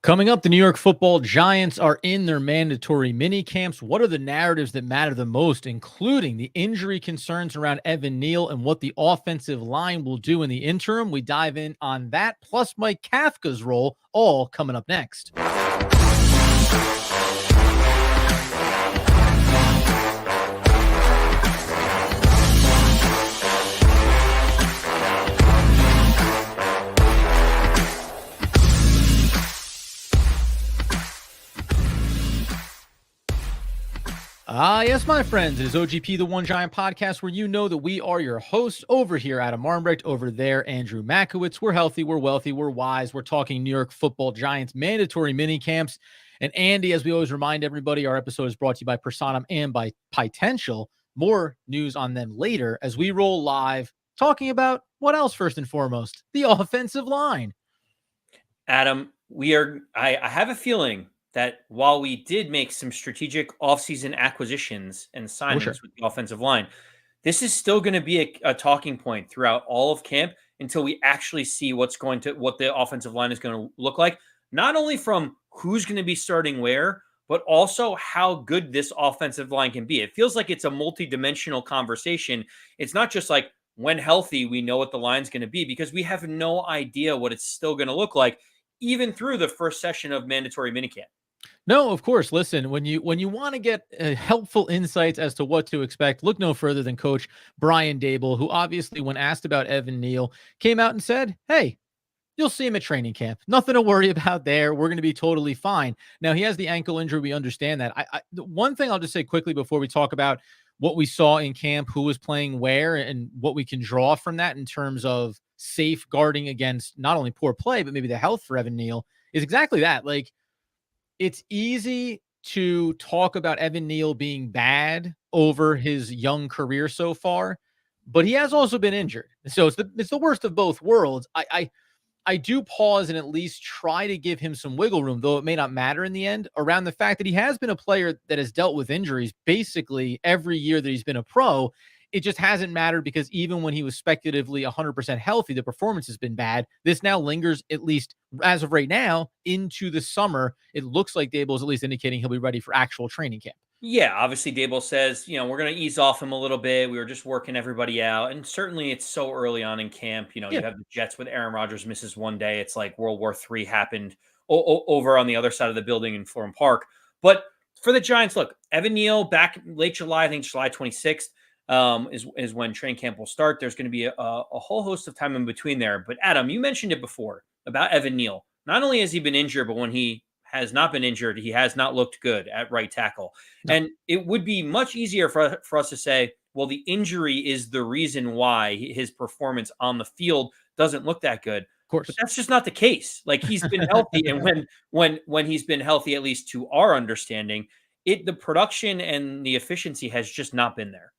Coming up, the New York Football Giants are in their mandatory mini camps. What are the narratives that matter the most, including the injury concerns around Evan Neal and what the offensive line will do in the interim? We dive in on that, plus Mike Kafka's role, all coming up next. Yes, my friends, it is OGP, the One Giant Podcast, where you know that we are your hosts. Over here, Adam Armbrecht, over there, Andrew Makowitz. We're healthy, we're wealthy, we're wise. We're talking New York Football Giants mandatory mini camps. And Andy, as we always remind everybody, our episode is brought to you by Personam and by Potential. More news on them later as we roll live, talking about what else first and foremost? The offensive line. Adam, I have a feeling that while we did make some strategic offseason acquisitions and signings with the offensive line, this is still going to be a talking point throughout all of camp until we actually see what the offensive line is going to look like. Not only from who's going to be starting where, but also how good this offensive line can be. It feels like it's a multi-dimensional conversation. It's not just like when healthy, we know what the line's going to be, because we have no idea what it's still going to look like, even through the first session of mandatory minicamp. No, of course. Listen, when you want to get helpful insights as to what to expect, look no further than Coach Brian Daboll, who obviously, when asked about Evan Neal, came out and said, "Hey, you'll see him at training camp. Nothing to worry about there. We're going to be totally fine." Now, he has the ankle injury. We understand that. The one thing I'll just say quickly before we talk about what we saw in camp, who was playing where, and what we can draw from that in terms of safeguarding against not only poor play, but maybe the health for Evan Neal, is exactly that. Like, it's easy to talk about Evan Neal being bad over his young career so far, but he has also been injured. So it's the worst of both worlds. I do pause and at least try to give him some wiggle room, though it may not matter in the end, around the fact that he has been a player that has dealt with injuries basically every year that he's been a pro. It just hasn't mattered because even when he was speculatively 100% healthy, the performance has been bad. This now lingers, at least as of right now, into the summer. It looks like Daboll is at least indicating he'll be ready for actual training camp. Yeah, obviously Daboll says, we're going to ease off him a little bit. We were just working everybody out. And certainly it's so early on in camp. You have the Jets with Aaron Rodgers misses one day. It's like World War III happened over on the other side of the building in Florham Park. But for the Giants, look, Evan Neal back late July, I think July 26th is when training camp will start. There's going to be a whole host of time in between there. But Adam, you mentioned it before about Evan Neal. Not only has he been injured, but when he has not been injured, he has not looked good at right tackle. No. And it would be much easier for us to say, well, the injury is the reason why his performance on the field doesn't look that good. Of course. But that's just not the case. Like, he's been healthy. And when he's been healthy, at least to our understanding, the production and the efficiency has just not been there.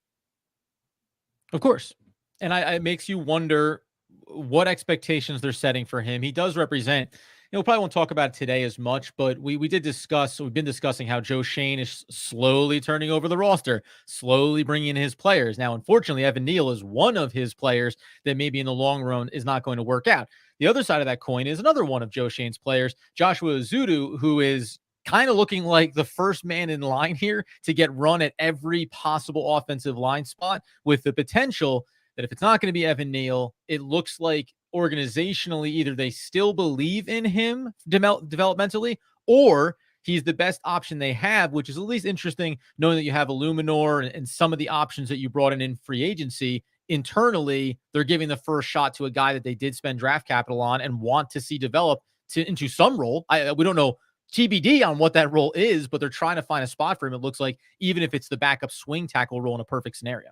Of course. And it makes you wonder what expectations they're setting for him. He does represent, we probably won't talk about it today as much, but we've been discussing how Joe Schoen is slowly turning over the roster, slowly bringing in his players. Now, unfortunately, Evan Neal is one of his players that maybe in the long run is not going to work out. The other side of that coin is another one of Joe Schoen's players, Joshua Ezeudu, who is kind of looking like the first man in line here to get run at every possible offensive line spot, with the potential that if it's not going to be Evan Neal, it looks like organizationally either they still believe in him developmentally, or he's the best option they have, which is at least interesting knowing that you have Illuminor and some of the options that you brought in free agency. Internally, they're giving the first shot to a guy that they did spend draft capital on and want to see develop into some role. We don't know TBD on what that role is, but they're trying to find a spot for him, it looks like, even if it's the backup swing tackle role in a perfect scenario.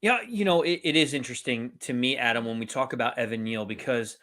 Yeah, it is interesting to me, Adam, when we talk about Evan Neal, because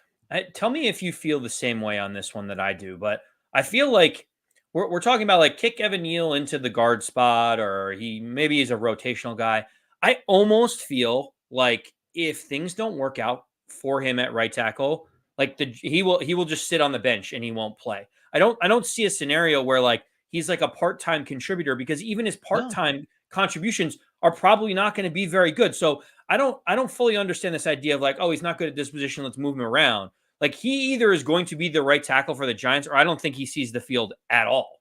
tell me if you feel the same way on this one that I do, but I feel like we're talking about like kick Evan Neal into the guard spot, or maybe he's a rotational guy. I almost feel like if things don't work out for him at right tackle, like he will just sit on the bench and he won't play. I don't see a scenario where like he's like a part-time contributor, because even his part-time contributions are probably not going to be very good. So I don't fully understand this idea of like, oh, he's not good at this position, let's move him around. Like, he either is going to be the right tackle for the Giants, or I don't think he sees the field at all.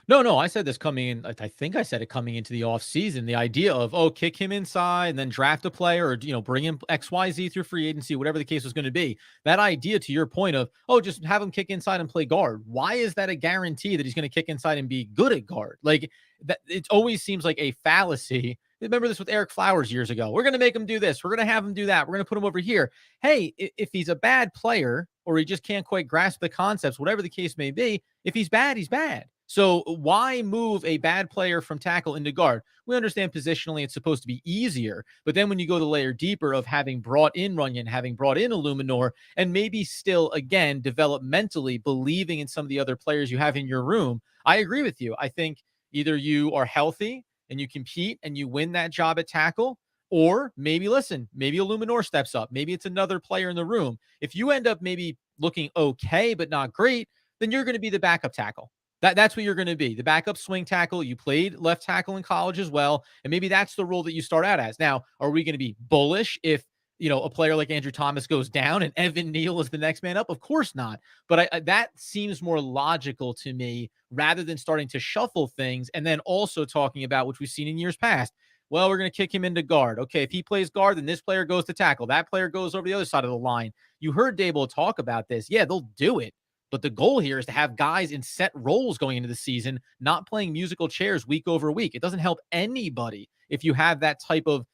No, I said this coming in. I think I said it coming into the offseason. The idea of, oh, kick him inside and then draft a player or, bring in XYZ through free agency, whatever the case was going to be. That idea, to your point of, oh, just have him kick inside and play guard. Why is that a guarantee that he's going to kick inside and be good at guard? Like, that, it always seems like a fallacy. Remember this with Eric Flowers years ago. We're going to make him do this. We're going to have him do that. We're going to put him over here. Hey, if he's a bad player or he just can't quite grasp the concepts, whatever the case may be, if he's bad, he's bad. So why move a bad player from tackle into guard? We understand positionally it's supposed to be easier, but then when you go the layer deeper of having brought in Runyon, having brought in Illuminor, and maybe still, again, developmentally believing in some of the other players you have in your room, I agree with you. I think either you are healthy and you compete and you win that job at tackle, or maybe, listen, maybe Illuminor steps up. Maybe it's another player in the room. If you end up maybe looking okay, but not great, then you're going to be the backup tackle. That's what you're going to be. The backup swing tackle. You played left tackle in college as well. And maybe that's the role that you start out as. Now, are we going to be bullish if, a player like Andrew Thomas goes down and Evan Neal is the next man up? Of course not. But that seems more logical to me rather than starting to shuffle things and then also talking about, which we've seen in years past, well, we're going to kick him into guard. Okay, if he plays guard, then this player goes to tackle. That player goes over the other side of the line. You heard Dable talk about this. Yeah, they'll do it. But the goal here is to have guys in set roles going into the season, not playing musical chairs week over week. It doesn't help anybody if you have that type of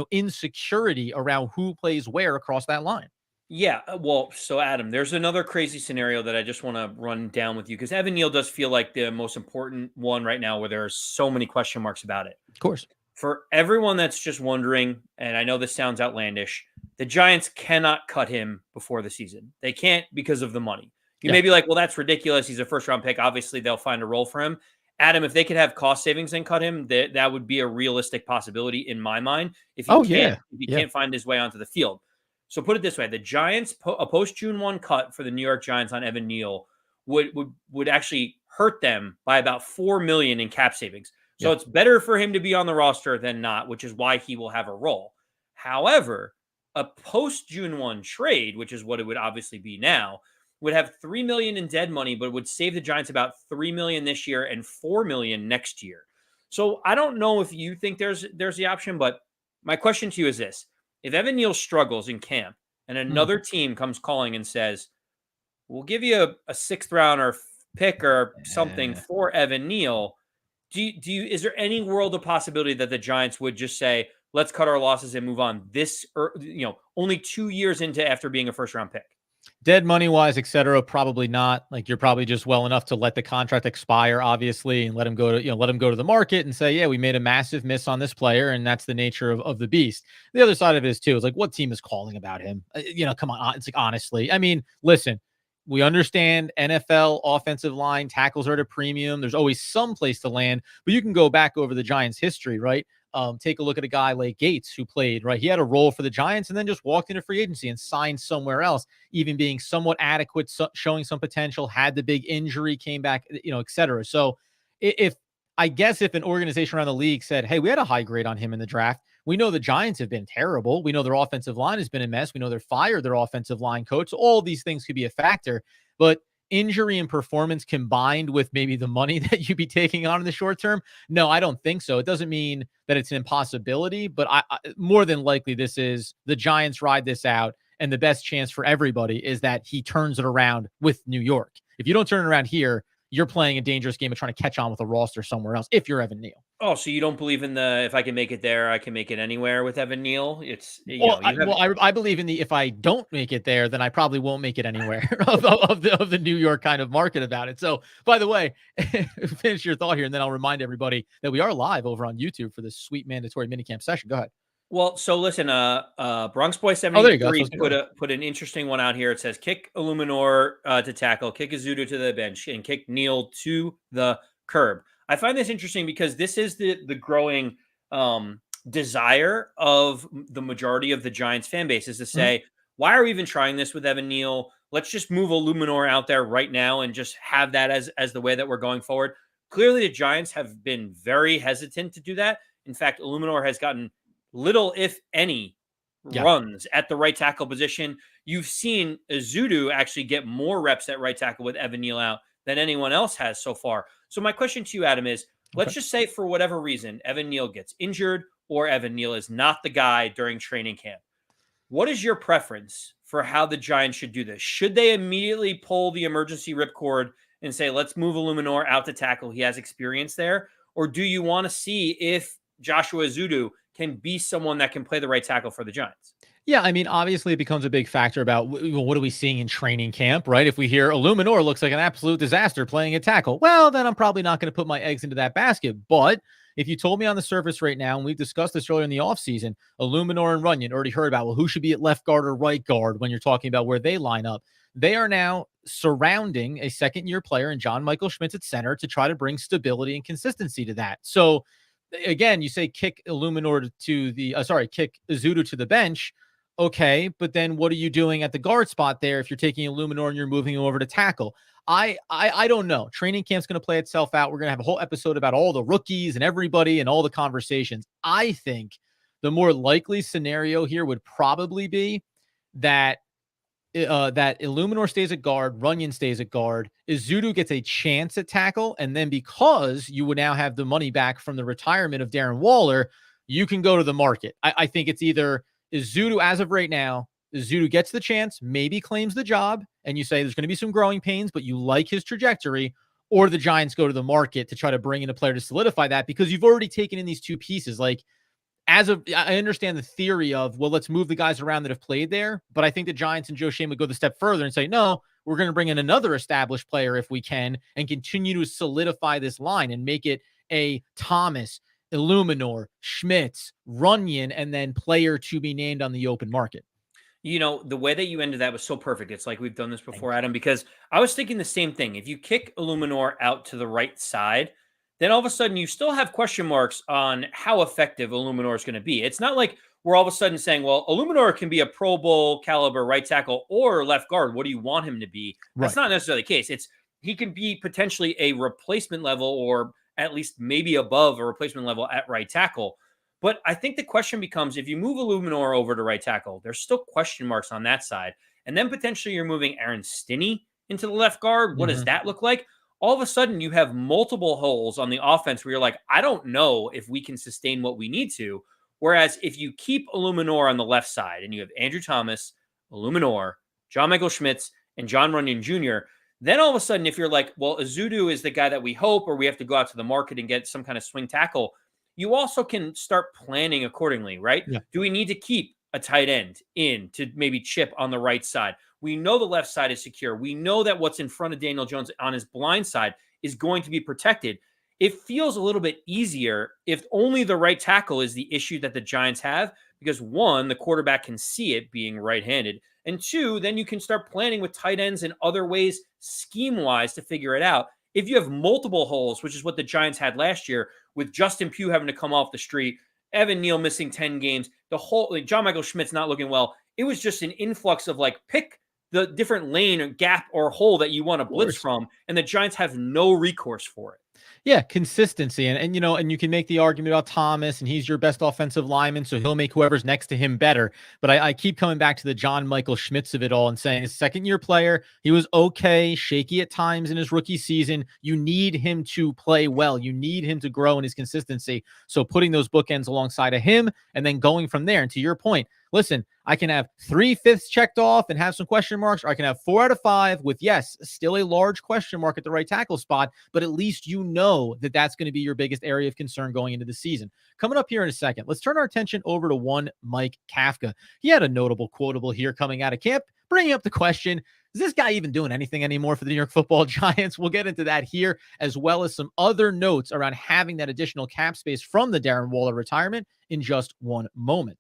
insecurity around who plays where across that line. Yeah, well, so Adam, there's another crazy scenario that I just want to run down with you, because Evan Neal does feel like the most important one right now, where there are so many question marks about it. Of course. For everyone that's just wondering, and I know this sounds outlandish, the Giants cannot cut him before the season. They can't because of the money. You may be like, well, that's ridiculous. He's a first round pick. Obviously, they'll find a role for him. Adam, if they could have cost savings and cut him, that would be a realistic possibility in my mind. If he can't find his way onto the field. So put it this way: the Giants, a post June 1 cut for the New York Giants on Evan Neal would actually hurt them by about $4 million in cap savings. So it's better for him to be on the roster than not, which is why he will have a role. However, a post June 1 trade, which is what it would obviously be now, would have $3 million in dead money, but would save the Giants about $3 million this year and $4 million next year. So I don't know if you think there's the option, but my question to you is this: if Evan Neal struggles in camp and another team comes calling and says, we'll give you a sixth rounder pick or something for Evan Neal, is there any world of possibility that the Giants would just say, let's cut our losses and move on this, only 2 years into after being a first round pick? Dead money wise, et cetera, probably not. Like, you're probably just well enough to let the contract expire, obviously, and let him go to the market and say, yeah, we made a massive miss on this player, and that's the nature of the beast. The other side of it is too, is like, what team is calling about him? Come on. It's like, honestly, I mean, listen, we understand NFL offensive line tackles are at a premium. There's always some place to land, but you can go back over the Giants' history, right? Take a look at a guy like Gates, who played, right? He had a role for the Giants and then just walked into free agency and signed somewhere else, even being somewhat adequate, showing some potential, had the big injury, came back, et cetera. So if an organization around the league said, hey, we had a high grade on him in the draft, we know the Giants have been terrible. We know their offensive line has been a mess. We know they're fired their offensive line coach. So all these things could be a factor, but injury and performance combined with maybe the money that you'd be taking on in the short term, no, I don't think so. It doesn't mean that it's an impossibility, but I more than likely this is the Giants ride this out, and the best chance for everybody is that he turns it around with New York. If you don't turn it around here, you're playing a dangerous game of trying to catch on with a roster somewhere else if you're Evan Neal. Oh, so you don't believe in the if I can make it there, I can make it anywhere with Evan Neal? It's I believe in the if I don't make it there, then I probably won't make it anywhere of the New York kind of market about it. So, by the way, finish your thought here, and then I'll remind everybody that we are live over on YouTube for this sweet mandatory minicamp session. Go ahead. Well, so listen, Bronx Boy Oh, there you go. 73 put an interesting one out here. It says kick Illuminor to tackle, kick Azudu to the bench, and kick Neal to the curb. I find this interesting because this is the growing desire of the majority of the Giants fan base is to say, why are we even trying this with Evan Neal? Let's just move Illuminor out there right now and just have that as the way that we're going forward. Clearly, the Giants have been very hesitant to do that. In fact, Illuminor has gotten little, if any, Yeah. runs at the right tackle position. You've seen Azudu actually get more reps at right tackle with Evan Neal out than anyone else has so far. So my question to you, Adam, is Okay. let's just say for whatever reason, Evan Neal gets injured or Evan Neal is not the guy during training camp. What is your preference for how the Giants should do this? Should they immediately pull the emergency ripcord and say, let's move Illuminor out to tackle? He has experience there. Or do you want to see if Joshua Azudu can be someone that can play the right tackle for the Giants? Yeah, I mean, obviously, it becomes a big factor about what are we seeing in training camp, right? If we hear Illuminor looks like an absolute disaster playing at tackle, well, then I'm probably not going to put my eggs into that basket. But if you told me on the surface right now, and we discussed this earlier in the offseason, Illuminor and Runyon already heard about, well, who should be at left guard or right guard when you're talking about where they line up. They are now surrounding a second-year player in John Michael Schmitz at center to try to bring stability and consistency to that. So, again, you say kick Illuminor to the, kick Azudu to the bench. Okay, but then what are you doing at the guard spot there if you're taking Illuminor and you're moving him over to tackle? I don't know. Training camp's going to play itself out. We're going to have a whole episode about all the rookies and everybody and all the conversations. I think the more likely scenario here would probably be that that Illuminor stays at guard, Runyon stays at guard, Izudu gets a chance at tackle, and then because you would now have the money back from the retirement of Darren Waller, you can go to the market. I think it's either Izudu as of right now, Izudu gets the chance, maybe claims the job, and you say there's going to be some growing pains, but you like his trajectory, or the Giants go to the market to try to bring in a player to solidify that because you've already taken in these two pieces. Like, I understand the theory of, well, let's move the guys around that have played there. But I think the Giants and Joe Schoen would go the step further and say, no, we're going to bring in another established player if we can and continue to solidify this line and make it a Thomas, Illuminor, Schmitz, Runyon, and then player to be named on the open market. You know, the way that you ended that was so perfect. It's like we've done this before, Adam, because I was thinking the same thing. If you kick Illuminor out to the right side, then all of a sudden you still have question marks on how effective Illuminor is going to be. It's not like we're all of a sudden saying, well, Illuminor can be a Pro Bowl caliber right tackle or left guard. What do you want him to be? That's not necessarily the case. It's he can be potentially a replacement level or at least maybe above a replacement level at right tackle. But I think the question becomes if you move Illuminor over to right tackle, there's still question marks on that side. And then potentially you're moving Aaron Stinney into the left guard. What does that look like? All of a sudden you have multiple holes on the offense where you're like, I don't know if we can sustain what we need to. Whereas if you keep Illuminor on the left side and you have Andrew Thomas, Illuminor, John Michael Schmitz, and John Runyon Jr., then all of a sudden, if you're like, well, Azudu is the guy that we hope, or we have to go out to the market and get some kind of swing tackle, you also can start planning accordingly, right? Yeah. Do we need to keep a tight end in to maybe chip on the right side? We know the left side is secure. We know that what's in front of Daniel Jones on his blind side is going to be protected. It feels a little bit easier if only the right tackle is the issue that the Giants have, because one, the quarterback can see it being right-handed, and two, then you can start planning with tight ends in other ways, scheme-wise, to figure it out. If you have multiple holes, which is what the Giants had last year, with Justin Pugh having to come off the street, Evan Neal missing 10 games, the whole like John Michael Schmitz not looking well. It was just an influx of like pick the different lane or gap or hole that you want to blitz from, and the Giants have no recourse for it. Yeah, consistency. And you know, and you can make the argument about Thomas, and he's your best offensive lineman, so he'll make whoever's next to him better. But I keep coming back to the John Michael Schmitz of it all and saying his second-year player, he was okay, shaky at times in his rookie season. You need him to play well. You need him to grow in his consistency. So putting those bookends alongside of him and then going from there. And to your point, listen, I can have 3/5 checked off and have some question marks, or I can have 4 out of 5 with, yes, still a large question mark at the right tackle spot, but at least you know that that's going to be your biggest area of concern going into the season. Coming up here in a second, let's turn our attention over to one Mike Kafka. He had a notable quotable here coming out of camp, bringing up the question, is this guy even doing anything anymore for the New York Football Giants? We'll get into that here, as well as some other notes around having that additional cap space from the Darren Waller retirement in just one moment.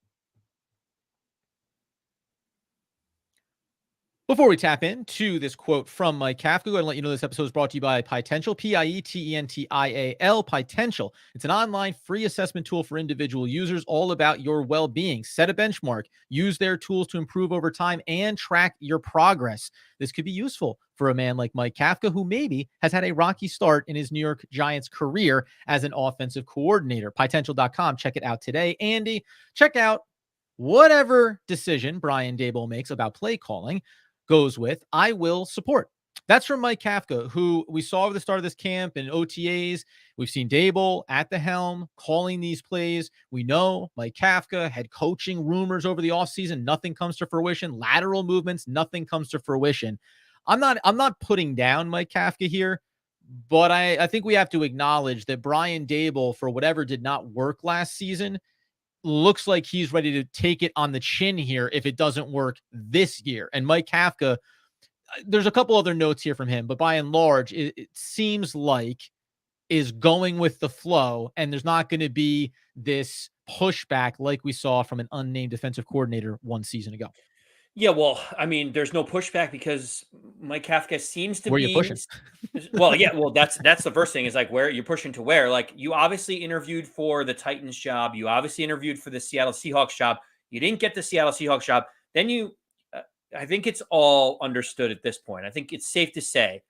Before we tap into this quote from Mike Kafka, go ahead and let you know this episode is brought to you by Potential, Pietential. Potential. It's an online free assessment tool for individual users, all about your well-being. Set a benchmark, use their tools to improve over time, and track your progress. This could be useful for a man like Mike Kafka, who maybe has had a rocky start in his New York Giants career as an offensive coordinator. Potential.com. Check it out today. Andy, check out whatever decision Brian Daboll makes about play calling goes with, I will support. That's from Mike Kafka, who we saw at the start of this camp in OTAs. We've seen Daboll at the helm calling these plays. We know Mike Kafka had coaching rumors over the offseason. Nothing comes to fruition. Lateral movements, nothing comes to fruition. I'm not putting down Mike Kafka here, but I think we have to acknowledge that Brian Daboll, for whatever did not work last season, looks like he's ready to take it on the chin here if it doesn't work this year. And Mike Kafka, there's a couple other notes here from him, but by and large, it seems like is going with the flow, and there's not going to be this pushback like we saw from an unnamed defensive coordinator one season ago. Yeah, well, I mean, there's no pushback because Mike Kafka seems to Where you be pushing? well, yeah, well, that's the first thing is like where you're pushing to where. Like you obviously interviewed for the Titans job, you obviously interviewed for the Seattle Seahawks job. You didn't get the Seattle Seahawks job. Then uh, I think it's all understood at this point. I think it's safe to say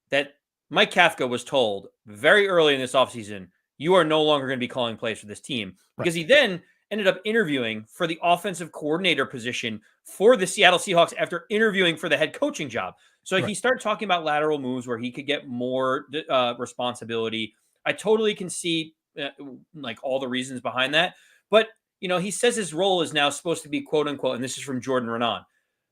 that Mike Kafka was told very early in this offseason, you are no longer going to be calling plays for this team Right. because he then ended up interviewing for the offensive coordinator position for the Seattle Seahawks after interviewing for the head coaching job. So Right. he started talking about lateral moves where he could get more responsibility. I totally can see like all the reasons behind that. But, he says his role is now supposed to be quote unquote, and this is from Jordan Renan,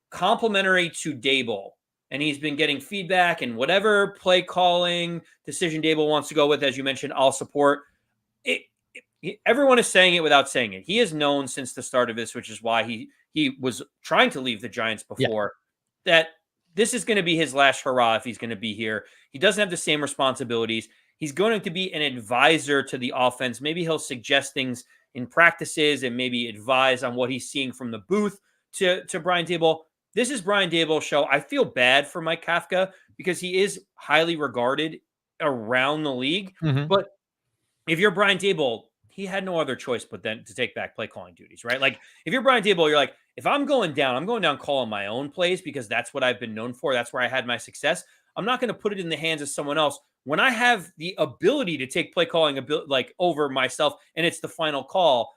complimentary to Daboll. And he's been getting feedback and whatever play calling decision Daboll wants to go with, as you mentioned, I'll support it. Everyone is saying it without saying it. He has known since the start of this, which is why he was trying to leave the Giants Yeah. before, that this is going to be his last hurrah if he's going to be here. He doesn't have the same responsibilities. He's going to be an advisor to the offense. Maybe he'll suggest things in practices and maybe advise on what he's seeing from the booth to Brian Daboll. This is Brian Daboll's show. I feel bad for Mike Kafka because he is highly regarded around the league. Mm-hmm. But if you're Brian Daboll, he had no other choice but then to take back play calling duties, right? Like if you're Brian Daboll, you're like, if I'm going down calling my own plays because that's what I've been known for. That's where I had my success. I'm not going to put it in the hands of someone else when I have the ability to take play calling like over myself, and it's the final call.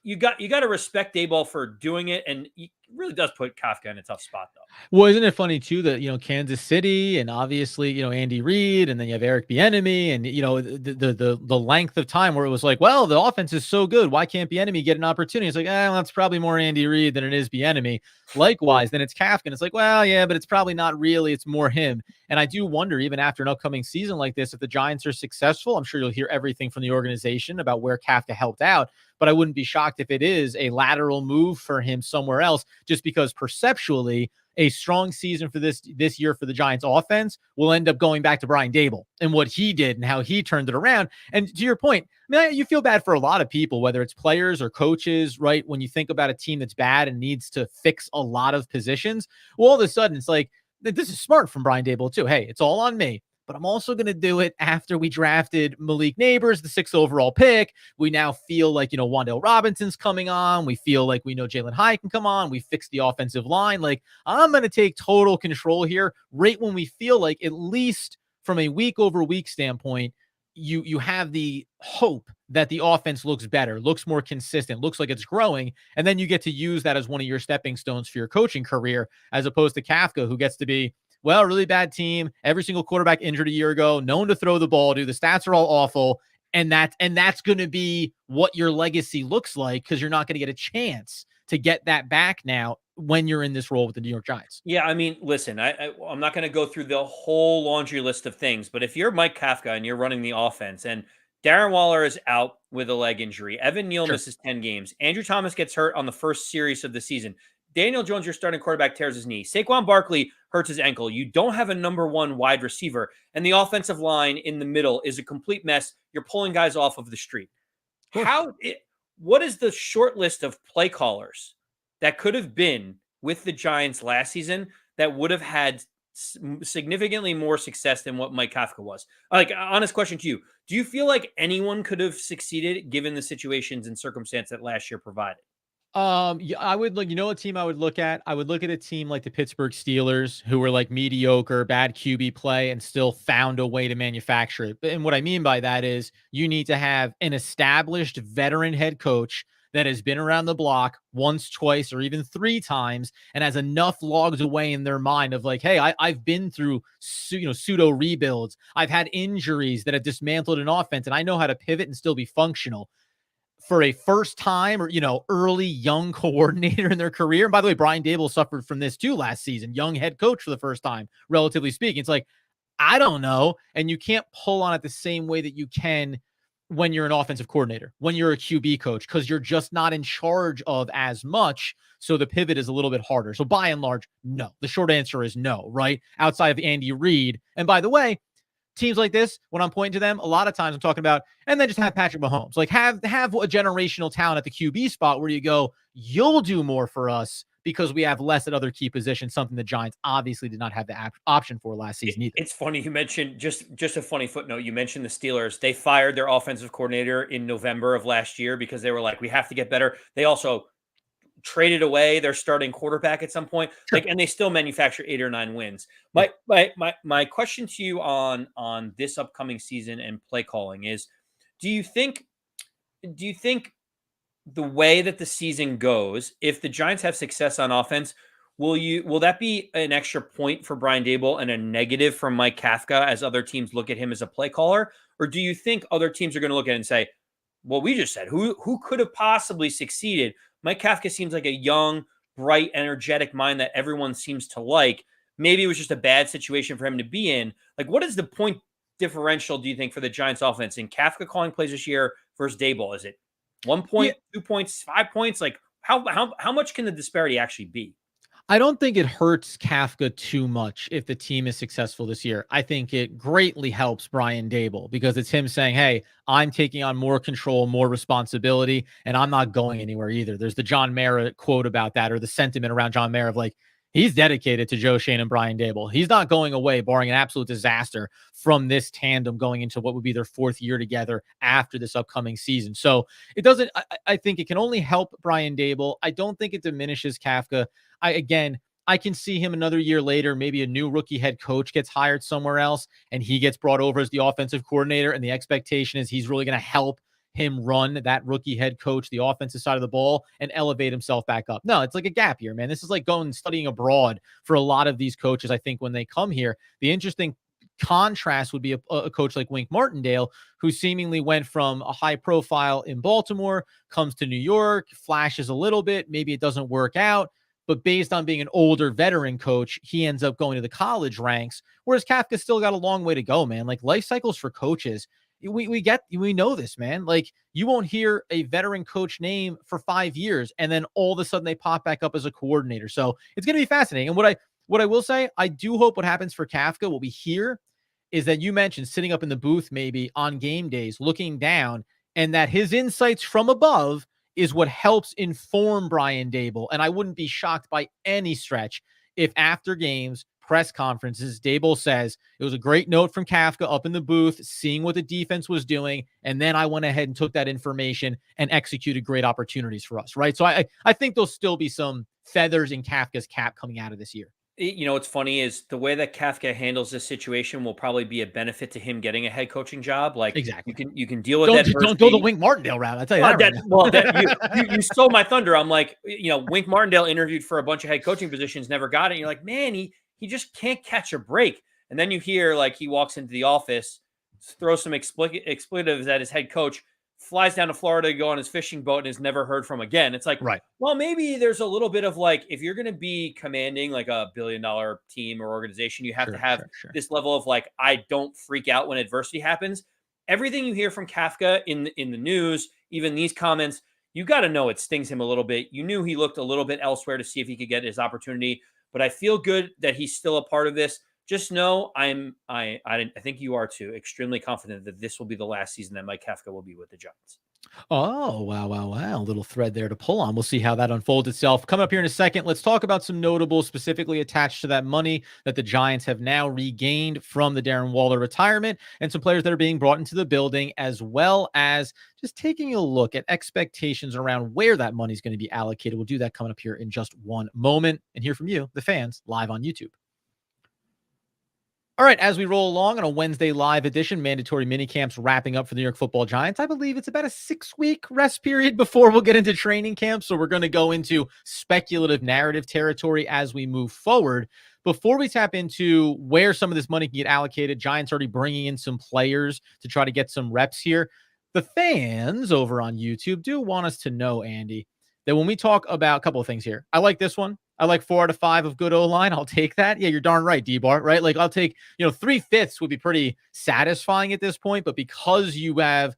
You got to respect Daboll for doing it, and it really does put Kafka in a tough spot, though. Well, isn't it funny too that Kansas City and obviously Andy Reid, and then you have Eric Bieniemy, and the length of time where it was like, well, the offense is so good, why can't Bieniemy get an opportunity? It's like, well, that's probably more Andy Reid than it is Bieniemy. Likewise, then it's Kafka, and it's like, well, yeah, but it's probably not really. It's more him. And I do wonder, even after an upcoming season like this, if the Giants are successful, I'm sure you'll hear everything from the organization about where Kafka helped out. But I wouldn't be shocked if it is a lateral move for him somewhere else, just because perceptually a strong season for this year for the Giants offense will end up going back to Brian Daboll and what he did and how he turned it around. And to your point, I mean, you feel bad for a lot of people, whether it's players or coaches, right? When you think about a team that's bad and needs to fix a lot of positions, well, all of a sudden it's like, this is smart from Brian Daboll too. Hey, it's all on me, but I'm also going to do it after we drafted Malik Neighbors, the 6th overall pick. We now feel like, Wan'Dale Robinson's coming on. We feel like we know Jalen Hyatt can come on. We fixed the offensive line. Like, I'm going to take total control here right when we feel like, at least from a week over week standpoint, you have the hope that the offense looks better, looks more consistent, looks like it's growing. And then you get to use that as one of your stepping stones for your coaching career, as opposed to Kafka, who gets to be, well, really bad team. Every single quarterback injured a year ago, known to throw the ball, dude. The stats are all awful. And that's going to be what your legacy looks like, because you're not going to get a chance to get that back now when you're in this role with the New York Giants. Yeah, I mean, listen, I'm not going to go through the whole laundry list of things, but if you're Mike Kafka and you're running the offense and Darren Waller is out with a leg injury, Evan Neal Sure. misses 10 games, Andrew Thomas gets hurt on the first series of the season, Daniel Jones, your starting quarterback, tears his knee, Saquon Barkley hurts his ankle, you don't have a number one wide receiver, and the offensive line in the middle is a complete mess. You're pulling guys off of the street. What is the short list of play callers that could have been with the Giants last season that would have had significantly more success than what Mike Kafka was? Like, honest question to you. Do you feel like anyone could have succeeded given the situations and circumstance that last year provided? Yeah, I would look, a team I would look at. I would look at a team like the Pittsburgh Steelers, who were like mediocre, bad QB play, and still found a way to manufacture it. And what I mean by that is you need to have an established veteran head coach that has been around the block once, twice, or even 3 times and has enough logs away in their mind of like, hey, I've been through pseudo rebuilds. I've had injuries that have dismantled an offense, and I know how to pivot and still be functional for a first time or, early young coordinator in their career. And by the way, Brian Dable suffered from this too last season, young head coach for the first time, relatively speaking. It's like, I don't know. And you can't pull on it the same way that you can when you're an offensive coordinator, when you're a QB coach, because you're just not in charge of as much. So the pivot is a little bit harder. So by and large, no. The short answer is no, right? Outside of Andy Reid. And by the way, teams like this, when I'm pointing to them, a lot of times I'm talking about, and then just have Patrick Mahomes. Like have a generational talent at the QB spot where you go, you'll do more for us because we have less at other key positions, something the Giants obviously did not have the option for last season either. It's funny you mentioned, just a funny footnote. You mentioned the Steelers. They fired their offensive coordinator in November of last year because they were like, we have to get better. They also traded away their starting quarterback at some point, Sure. and they still manufacture 8 or 9 wins. Yeah. My question to you on this upcoming season and play calling is, do you think the way that the season goes, if the Giants have success on offense, will that be an extra point for Brian Dable and a negative from Mike Kafka as other teams look at him as a play caller? Or do you think other teams are going to look at it and say, well, we just said who could have possibly succeeded? Mike Kafka seems like a young, bright, energetic mind that everyone seems to like. Maybe it was just a bad situation for him to be in. Like, what is the point differential, do you think, for the Giants offense in Kafka calling plays this year versus Dable? Is it 1 Yeah. point, 2 points, 5 points? Like, how much can the disparity actually be? I don't think it hurts Kafka too much if the team is successful this year. I think it greatly helps Brian Dable because it's him saying, hey, I'm taking on more control, more responsibility, and I'm not going anywhere either. There's the John Mara quote about that, or the sentiment around John Mara of like, he's dedicated to Joe Schoen and Brian Dable. He's not going away, barring an absolute disaster from this tandem going into what would be their 4th year together after this upcoming season. So it doesn't, I think it can only help Brian Dable. I don't think it diminishes Kafka. I can see him another year later, maybe a new rookie head coach gets hired somewhere else and he gets brought over as the offensive coordinator. And the expectation is he's really going to help him run that rookie head coach, the offensive side of the ball, and elevate himself back up. No, it's like a gap year, man. This is like going and studying abroad for a lot of these coaches. I think when they come here, the interesting contrast would be a coach like Wink Martindale, who seemingly went from a high profile in Baltimore, comes to New York, flashes a little bit. Maybe it doesn't work out. But based on being an older veteran coach, he ends up going to the college ranks. Whereas Kafka still got a long way to go, man. Like life cycles for coaches, we know this, man. Like you won't hear a veteran coach name for 5 years, and then all of a sudden they pop back up as a coordinator. So it's going to be fascinating. And what I will say, I do hope what happens for Kafka, what we hear, is that you mentioned sitting up in the booth maybe on game days, looking down, and that his insights from above is what helps inform Brian Dable. And I wouldn't be shocked by any stretch if after games, press conferences, Dable says, it was a great note from Kafka up in the booth, seeing what the defense was doing. And then I went ahead and took that information and executed great opportunities for us, right? So I think there'll still be some feathers in Kafka's cap coming out of this year. What's funny is the way that Kafka handles this situation will probably be a benefit to him getting a head coaching job. Like Exactly. you can deal with Don't go the adversity. Wink Martindale route. I tell you Well, that right now. you stole my thunder. I'm like, Wink Martindale interviewed for a bunch of head coaching positions, never got it. And you're like, man, he just can't catch a break. And then you hear like he walks into the office, throws some expletives at his head coach, flies down to Florida to go on his fishing boat, and is never heard from again. It's like, Right. well, maybe there's a little bit of like, if you're going to be commanding like a $1 billion team or organization, you have to have this level of like, I don't freak out when adversity happens. Everything you hear from Kafka in the news, even these comments, you got to know it stings him a little bit. You knew he looked a little bit elsewhere to see if he could get his opportunity, but I feel good that he's still a part of this. Just know I think you are too, extremely confident that this will be the last season that Mike Kafka will be with the Giants. Oh, wow. Little thread there to pull on. We'll see how that unfolds itself. Coming up here in a second, let's talk about some notables specifically attached to that money that the Giants have now regained from the Darren Waller retirement and some players that are being brought into the building, as well as just taking a look at expectations around where that money is going to be allocated. We'll do that coming up here in just one moment and hear from you, the fans, live on YouTube. All right, as we roll along on a Wednesday live edition, mandatory mini camps wrapping up for the New York Football Giants. I believe it's about a 6-week rest period before we'll get into training camp. So we're going to go into speculative narrative territory as we move forward. Before we tap into where some of this money can get allocated, Giants already bringing in some players to try to get some reps here. The fans over on YouTube do want us to know, Andy, that when we talk about a couple of things here, I like this one. I like 4 out of 5 of good O-line. I'll take that. Yeah, you're darn right, D-Bar, right? Like I'll take, 3/5 would be pretty satisfying at this point, but because you have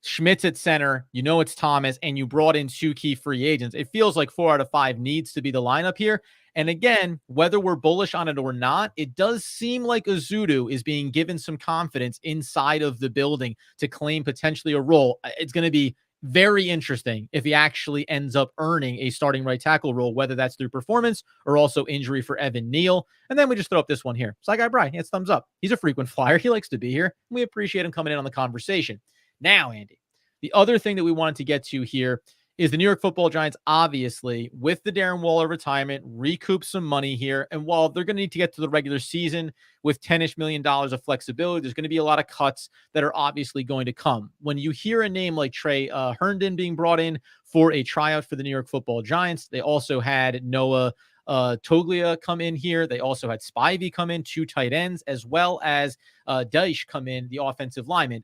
Schmitz at center, it's Thomas, and you brought in 2 key free agents, it feels like 4 out of 5 needs to be the lineup here. And again, whether we're bullish on it or not, it does seem like Azudu is being given some confidence inside of the building to claim potentially a role. It's going to be very interesting if he actually ends up earning a starting right tackle role, whether that's through performance or also injury for Evan Neal. And then we just throw up this one here. Sly Guy Bry, it's thumbs up. He's a frequent flyer. He likes to be here. We appreciate him coming in on the conversation. Now, Andy, the other thing that we wanted to get to here is the New York Football Giants, obviously, with the Darren Waller retirement, recoup some money here. And while they're going to need to get to the regular season with $10-ish million of flexibility, there's going to be a lot of cuts that are obviously going to come. When you hear a name like Trey Herndon being brought in for a tryout for the New York Football Giants, they also had Noah Toglia come in here. They also had Spivey come in, 2 tight ends, as well as Deitch come in, the offensive lineman.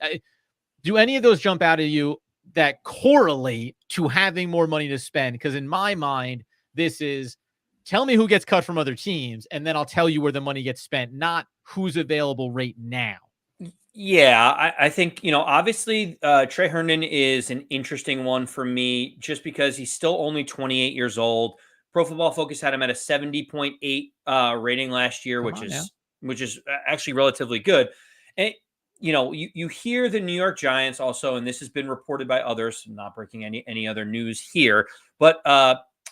Do any of those jump out at you that correlate to having more money to spend? Because in my mind, this is tell me who gets cut from other teams, and then I'll tell you where the money gets spent, not who's available right now. Yeah, I think, obviously Trey Herndon is an interesting one for me just because he's still only 28 years old. Pro Football Focus had him at a 70.8 rating last year, which is actually relatively good. And you hear the New York Giants also, and this has been reported by others. I'm not breaking any other news here, but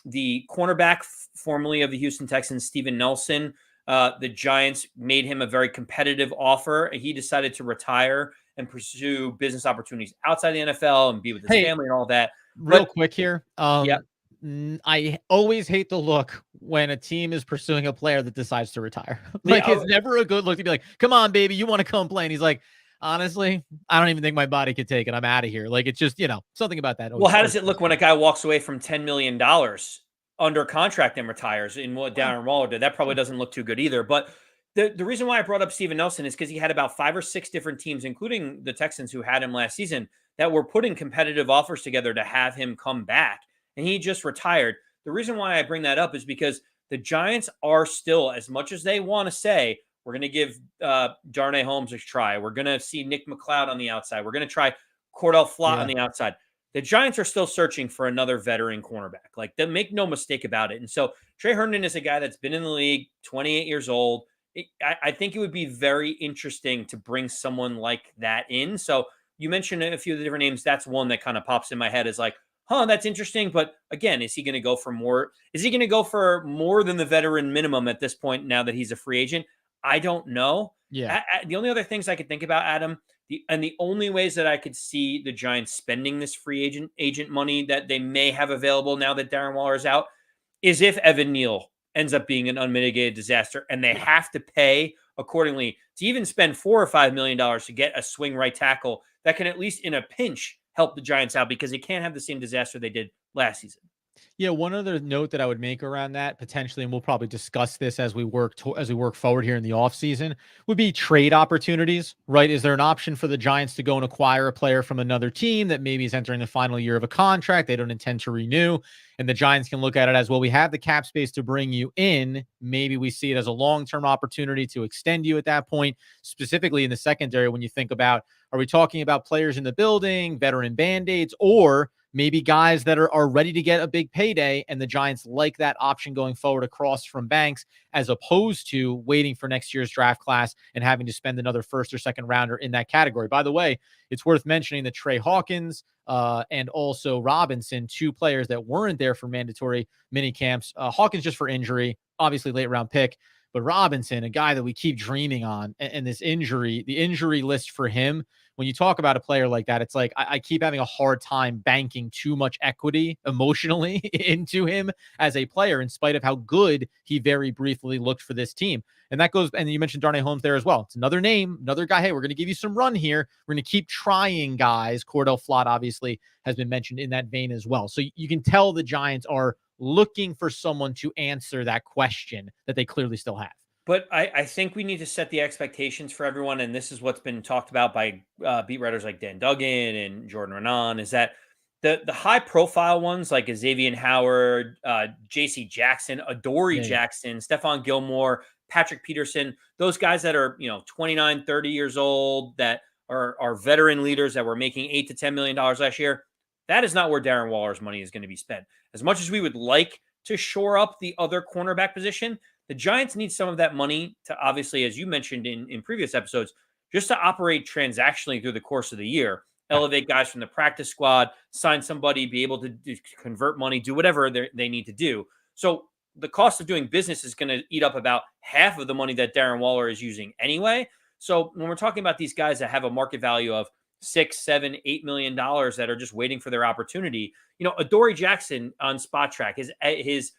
the cornerback formerly of the Houston Texans, Steven Nelson, the Giants made him a very competitive offer. He decided to retire and pursue business opportunities outside the NFL and be with his family and all that. Real quick here. Yeah. I always hate the look when a team is pursuing a player that decides to retire. It's never a good look to be like, come on, baby, you want to come play? And he's like, honestly, I don't even think my body could take it. I'm out of here. Like, it's just, something about that. Well, how does it look when a guy walks away from $10 million under contract and retires in what Darren Waller did? That probably doesn't look too good either. But the reason why I brought up Steven Nelson is because he had about 5 or 6 different teams, including the Texans who had him last season, that were putting competitive offers together to have him come back. And he just retired. The reason why I bring that up is because the Giants are still, as much as they want to say, we're going to give Darnay Holmes a try. We're going to see Nick McLeod on the outside. We're going to try Cordell Flott on the outside. The Giants are still searching for another veteran cornerback. Like, they make no mistake about it. And so Trey Herndon is a guy that's been in the league, 28 years old. I think it would be very interesting to bring someone like that in. So you mentioned a few of the different names. That's one that kind of pops in my head is like, that's interesting. But again, is he going to go for more? Is he going to go for more than the veteran minimum at this point now that he's a free agent? I don't know. Yeah. The only other things I could think about, Adam, the only ways that I could see the Giants spending this free agent money that they may have available now that Darren Waller is out is if Evan Neal ends up being an unmitigated disaster and they have to pay accordingly to even spend $4 or $5 million to get a swing right tackle that can at least in a pinch help the Giants out because they can't have the same disaster they did last season. Yeah, one other note that I would make around that potentially, and we'll probably discuss this as we work forward here in the offseason, would be trade opportunities, right? Is there an option for the Giants to go and acquire a player from another team that maybe is entering the final year of a contract they don't intend to renew? And the Giants can look at it as, well, we have the cap space to bring you in. Maybe we see it as a long-term opportunity to extend you at that point, specifically in the secondary when you think about, are we talking about players in the building, veteran Band-Aids, or maybe guys that are ready to get a big payday, and the Giants like that option going forward across from Banks, as opposed to waiting for next year's draft class and having to spend another first or second rounder in that category. By the way, it's worth mentioning that Trey Hawkins and also Robinson, 2 players that weren't there for mandatory mini camps. Hawkins just for injury, obviously late round pick. But Robinson, a guy that we keep dreaming on, and this injury, the injury list for him, when you talk about a player like that, it's like I keep having a hard time banking too much equity emotionally into him as a player, in spite of how good he very briefly looked for this team. And that goes, and you mentioned Darnay Holmes there as well. It's another name, another guy. Hey, we're going to give you some run here. We're going to keep trying guys. Cordell Flott obviously has been mentioned in that vein as well. So you can tell the Giants are looking for someone to answer that question that they clearly still have. But I think we need to set the expectations for everyone, and this is what's been talked about by beat writers like Dan Duggan and Jordan Renan, is that the high profile ones like Xavier Howard, J.C. Jackson, Adoree Yeah, yeah. Jackson, Stephon Gilmore, Patrick Peterson, those guys that are 29, 30 years old, that are veteran leaders that were making $8 to $10 million last year. That is not where Darren Waller's money is going to be spent. As much as we would like to shore up the other cornerback position, the Giants need some of that money to, obviously, as you mentioned in previous episodes, just to operate transactionally through the course of the year, elevate guys from the practice squad, sign somebody, be able to convert money, do whatever they need to do. So the cost of doing business is going to eat up about half of the money that Darren Waller is using anyway. So when we're talking about these guys that have a market value of $6, $7, $8 million that are just waiting for their opportunity, Adoree Jackson on Spot Track, his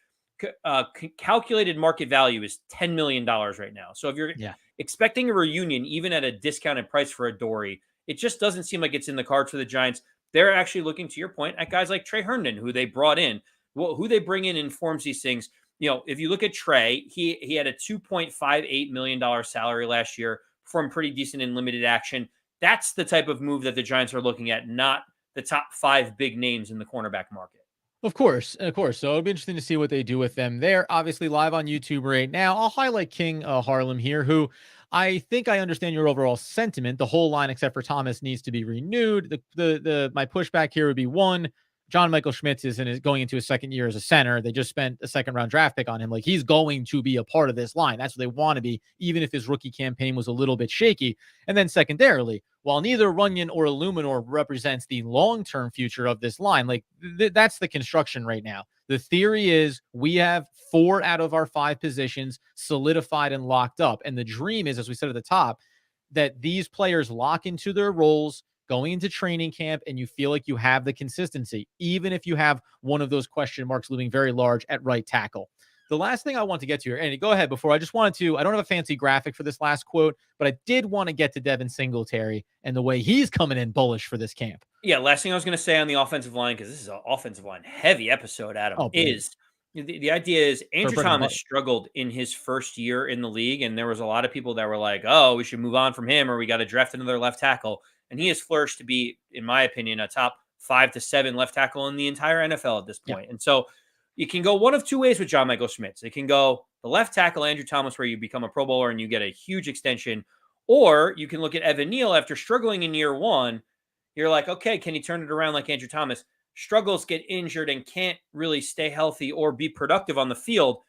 calculated market value is $10 million right now. So if you're expecting a reunion, even at a discounted price for Adoree, it just doesn't seem like it's in the cards for the Giants. They're actually looking, to your point, at guys like Trey Herndon, who they brought in. Well, who they bring in informs these things. If you look at Trey, he had a $2.58 million salary last year, performed pretty decent in limited action. That's the type of move that the Giants are looking at, not the top 5 big names in the cornerback market. Of course, of course. So it'll be interesting to see what they do with them. They're obviously live on YouTube right now. I'll highlight King Harlem here, who I think I understand your overall sentiment. The whole line, except for Thomas, needs to be renewed. The my pushback here would be one. John Michael Schmitz is going into his second year as a center. They just spent a second round draft pick on him. Like, he's going to be a part of this line. That's what they want to be, even if his rookie campaign was a little bit shaky. And then secondarily, while neither Runyon or Illuminor represents the long-term future of this line, like that's the construction right now. The theory is we have 4 out of our 5 positions solidified and locked up. And the dream is, as we said at the top, that these players lock into their roles going into training camp, and you feel like you have the consistency, even if you have one of those question marks looming very large at right tackle. The last thing I want to get to here, and go ahead before, I just wanted to, I don't have a fancy graphic for this last quote, but I did want to get to Devin Singletary and the way he's coming in bullish for this camp. Yeah, last thing I was going to say on the offensive line, because this is an offensive line heavy episode, Adam, is the idea is Andrew Thomas struggled in his first year in the league, and there was a lot of people that were like, oh, we should move on from him, or we got to draft another left tackle. And he has flourished to be, in my opinion, a top 5 to 7 left tackle in the entire NFL at this point. And so you can go one of 2 ways with John Michael Schmitz. It can go the left tackle, Andrew Thomas, where you become a Pro Bowler and you get a huge extension. Or you can look at Evan Neal after struggling in year 1. You're like, okay, can he turn it around like Andrew Thomas? Struggles, get injured, and can't really stay healthy or be productive on the field.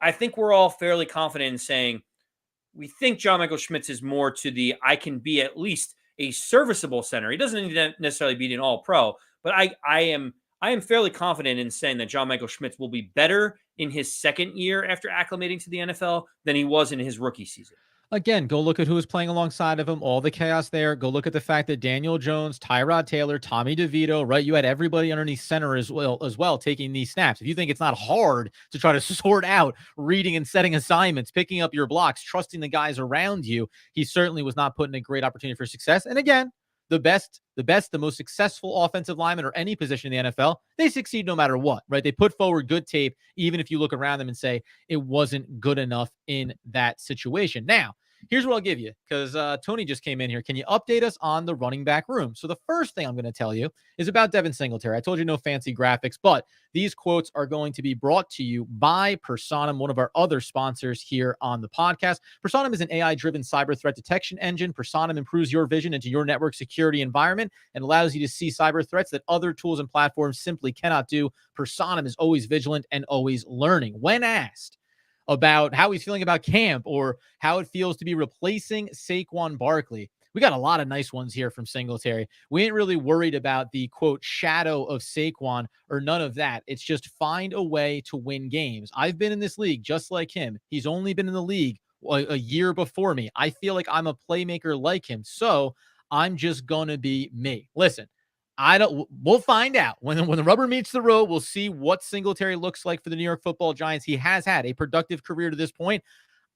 I think we're all fairly confident in saying we think John Michael Schmitz is more to the I can be at least a serviceable center. He doesn't need to necessarily be an all-pro, but I am fairly confident in saying that John Michael Schmitz will be better in his second year after acclimating to the NFL than he was in his rookie season. Again, go look at who was playing alongside of him, all the chaos there. Go look at the fact that Daniel Jones, Tyrod Taylor, Tommy DeVito, right? You had everybody underneath center as well taking these snaps. If you think it's not hard to try to sort out reading and setting assignments, picking up your blocks, trusting the guys around you, he certainly was not put in a great opportunity for success. And again, the most successful offensive lineman or any position in the NFL, they succeed no matter what, right? They put forward good tape, even if you look around them and say it wasn't good enough in that situation. Now, here's what I'll give you, because Tony just came in here. Can you update us on the running back room? So the first thing I'm going to tell you is about Devin Singletary. I told you no fancy graphics, but these quotes are going to be brought to you by Positional, one of our other sponsors here on the podcast. Positional is an AI-driven cyber threat detection engine. Positional improves your vision into your network security environment and allows you to see cyber threats that other tools and platforms simply cannot do. Positional is always vigilant and always learning. When asked about how he's feeling about camp or how it feels to be replacing Saquon Barkley, We got a lot of nice ones here from Singletary. We ain't really worried about the quote shadow of Saquon or none of that. It's just find a way to win games. I've been in this league just like him. He's only been in the league a year before me. I feel like I'm a playmaker like him. So I'm just going to be me. Listen, we'll find out when the rubber meets the road. We'll see what Singletary looks like for the New York Football Giants. He has had a productive career to this point.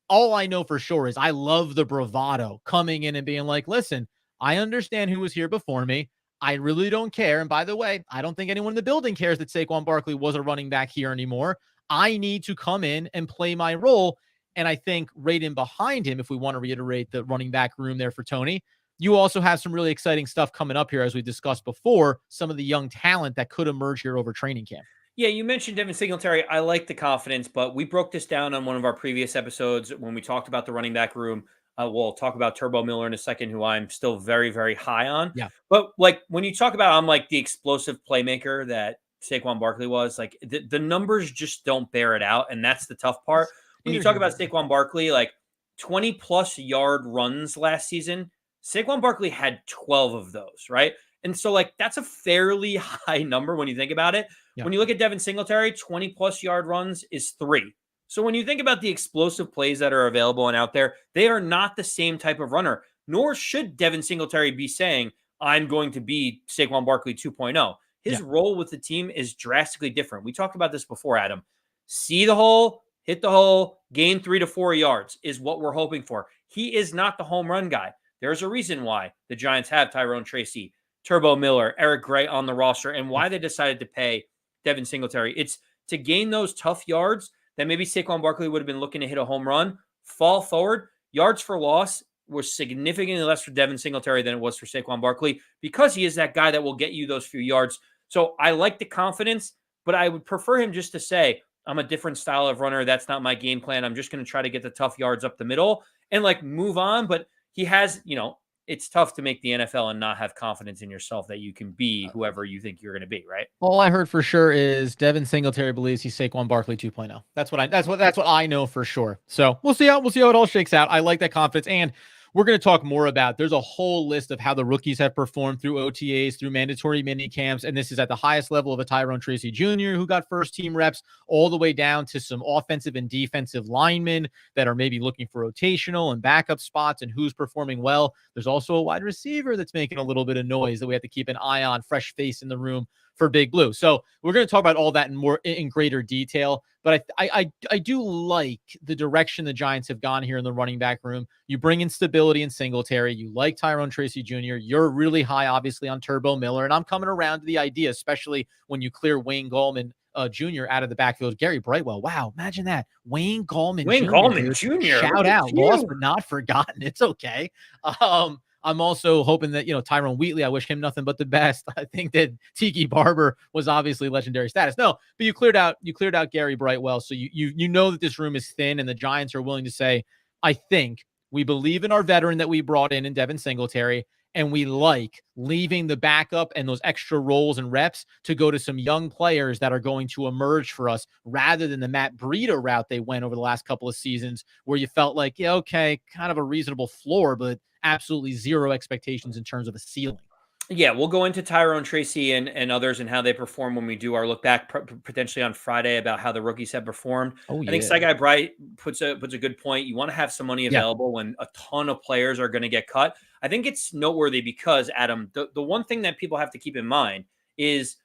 All I know for sure is I love the bravado coming in and being like, listen, I understand who was here before me. I really don't care. And by the way, I don't think anyone in the building cares that Saquon Barkley was a running back here anymore. I need to come in and play my role. And I think right in behind him, if we want to reiterate the running back room there for Tony, you also have some really exciting stuff coming up here, as we discussed before, some of the young talent that could emerge here over training camp. Yeah, you mentioned Devin Singletary. I like the confidence, but we broke this down on one of our previous episodes when we talked about the running back room. We'll talk about Turbo Miller in a second, who I'm still very, very high on. Yeah. But like when you talk about, I'm like the explosive playmaker that Saquon Barkley was, like the numbers just don't bear it out. And that's the tough part. When you talk about Saquon Barkley, like 20 plus yard runs last season, Saquon Barkley had 12 of those, right? And so, like, that's a fairly high number when you think about it. Yeah. When you look at Devin Singletary, 20 plus yard runs is 3. So when you think about the explosive plays that are available and out there, they are not the same type of runner, nor should Devin Singletary be saying, I'm going to be Saquon Barkley 2.0. His role with the team is drastically different. We talked about this before, Adam. See the hole, hit the hole, gain 3 to 4 yards is what we're hoping for. He is not the home run guy. There's a reason why the Giants have Tyrone Tracy, Turbo Miller, Eric Gray on the roster, and why they decided to pay Devin Singletary. It's to gain those tough yards that maybe Saquon Barkley would have been looking to hit a home run, fall forward. Yards for loss were significantly less for Devin Singletary than it was for Saquon Barkley because he is that guy that will get you those few yards. So I like the confidence, but I would prefer him just to say, I'm a different style of runner. That's not my game plan. I'm just going to try to get the tough yards up the middle and like move on. But he has, it's tough to make the NFL and not have confidence in yourself that you can be whoever you think you're going to be, right? All I heard for sure is Devin Singletary believes he's Saquon Barkley 2.0. That's what I know for sure. So we'll see how it all shakes out. I like that confidence, and we're going to talk more about. There's a whole list of how the rookies have performed through OTAs, through mandatory mini camps, and this is at the highest level of a Tyrone Tracy Jr. who got first team reps, all the way down to some offensive and defensive linemen that are maybe looking for rotational and backup spots and who's performing well. There's also a wide receiver that's making a little bit of noise that we have to keep an eye on, fresh face in the room for Big Blue. So we're going to talk about all that in greater detail. But I do like the direction the Giants have gone here in the running back room. You bring in stability in Singletary. You like Tyrone Tracy Jr. You're really high, obviously, on Turbo Miller. And I'm coming around to the idea, especially when you clear Wayne Gallman Jr. out of the backfield. Gary Brightwell. Wow, imagine that. Wayne Gallman Jr. Shout out. Lost but not forgotten. It's okay. I'm also hoping that, Tyrone Wheatley, I wish him nothing but the best. I think that Tiki Barber was obviously legendary status. No, but you cleared out Gary Brightwell. So you know that this room is thin and the Giants are willing to say, I think we believe in our veteran that we brought in Devin Singletary, and we like leaving the backup and those extra roles and reps to go to some young players that are going to emerge for us rather than the Matt Breida route they went over the last couple of seasons where you felt like, yeah, okay, kind of a reasonable floor, but absolutely zero expectations in terms of a ceiling. Yeah, we'll go into Tyrone Tracy and others and how they perform when we do our look back potentially on Friday about how the rookies have performed. Oh, yeah. I think Sky Bright puts a good point. You want to have some money available when a ton of players are going to get cut. I think it's noteworthy because, Adam, the one thing that people have to keep in mind is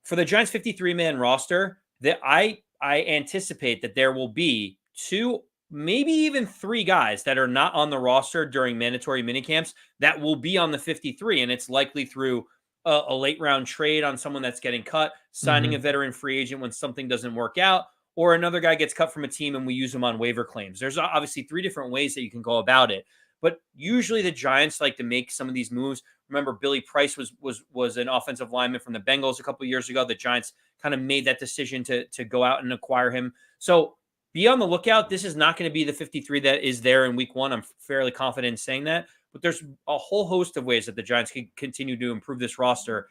for the Giants 53-man roster, that I anticipate that there will be 2, maybe even 3 guys that are not on the roster during mandatory minicamps that will be on the 53. And it's likely through a late round trade on someone that's getting cut, signing a veteran free agent when something doesn't work out, or another guy gets cut from a team and we use him on waiver claims. There's obviously 3 different ways that you can go about it. But usually the Giants like to make some of these moves. Remember, Billy Price was an offensive lineman from the Bengals a couple of years ago. The Giants kind of made that decision to go out and acquire him. So be on the lookout. This is not going to be the 53 that is there in week 1. I'm fairly confident in saying that. But there's a whole host of ways that the Giants can continue to improve this roster,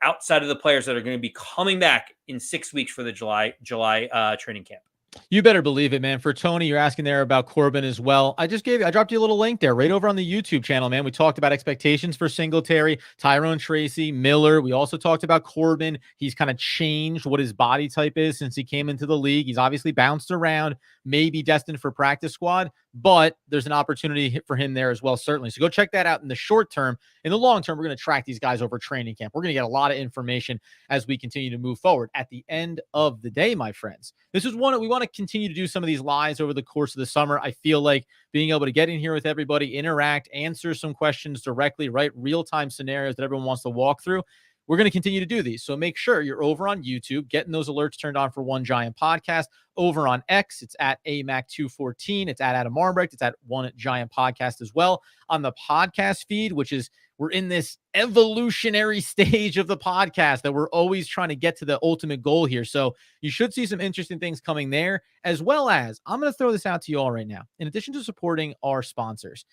outside of the players that are going to be coming back in 6 weeks for the July training camp. You better believe it, man. For Tony, you're asking there about Corbin as well. I dropped you a little link there right over on the YouTube channel, man. We talked about expectations for Singletary, Tyrone Tracy, Miller. We also talked about Corbin. He's kind of changed what his body type is since he came into the league. He's obviously bounced around, maybe destined for practice squad, but there's an opportunity for him there as well, certainly. So go check that out in the short term. In the long term, we're going to track these guys over training camp. We're going to get a lot of information as we continue to move forward. At the end of the day, my friends, this is one we want to continue to do some of these lives over the course of the summer. I feel like being able to get in here with everybody, interact, answer some questions directly, right? Real-time scenarios that everyone wants to walk through. We're going to continue to do these. So make sure you're over on YouTube, getting those alerts turned on for One Giant Podcast. Over on X, it's at AMAC214. It's at Adam Arbrecht. It's at One Giant Podcast as well. On the podcast feed, which is we're in this evolutionary stage of the podcast that we're always trying to get to the ultimate goal here. So you should see some interesting things coming there, as well as I'm going to throw this out to you all right now. In addition to supporting our sponsors,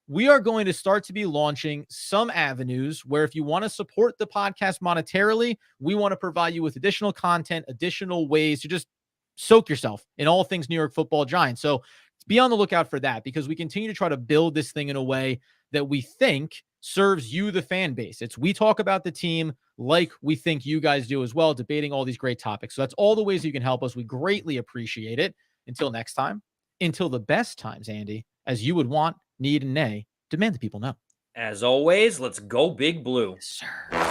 we are going to start to be launching some avenues where if you want to support the podcast monetarily, we want to provide you with additional content, additional ways to just soak yourself in all things New York Football Giants. So be on the lookout for that, because we continue to try to build this thing in a way that we think serves you, the fan base. We talk about the team like we think you guys do as well, debating all these great topics. So that's all the ways you can help us. We greatly appreciate it. Until next time, until the best times, Andy, as you would want, need, and nay, demand that people know. As always, let's go Big Blue. Yes, sir.